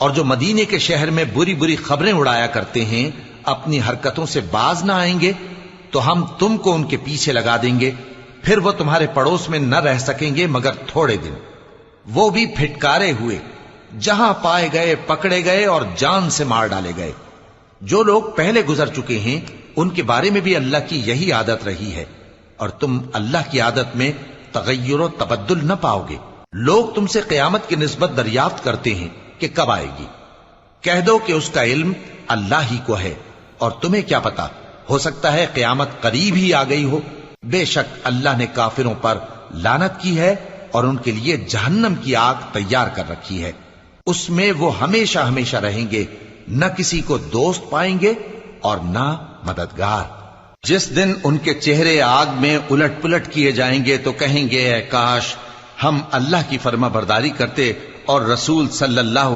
اور جو مدینے کے شہر میں بری بری خبریں اڑایا کرتے ہیں اپنی حرکتوں سے باز نہ آئیں گے تو ہم تم کو ان کے پیچھے لگا دیں گے، پھر وہ تمہارے پڑوس میں نہ رہ سکیں گے مگر تھوڑے دن، وہ بھی پھٹکارے ہوئے، جہاں پائے گئے پکڑے گئے اور جان سے مار ڈالے گئے۔ جو لوگ پہلے گزر چکے ہیں ان کے بارے میں بھی اللہ کی یہی عادت رہی ہے، اور تم اللہ کی عادت میں تغیر و تبدل نہ پاؤ گے۔ لوگ تم سے قیامت کی نسبت دریافت کرتے ہیں کہ کب آئے گی، کہہ دو کہ اس کا علم اللہ ہی کو ہے، اور تمہیں کیا پتا، ہو سکتا ہے قیامت قریب ہی آ گئی ہو۔ بے شک اللہ نے کافروں پر لعنت کی ہے اور ان کے لیے جہنم کی آگ تیار کر رکھی ہے، اس میں وہ ہمیشہ ہمیشہ رہیں گے، نہ کسی کو دوست پائیں گے اور نہ مددگار۔ جس دن ان کے چہرے آگ میں الٹ پلٹ کیے جائیں گے تو کہیں گے اے کاش ہم اللہ کی فرما برداری کرتے اور رسول صلی اللہ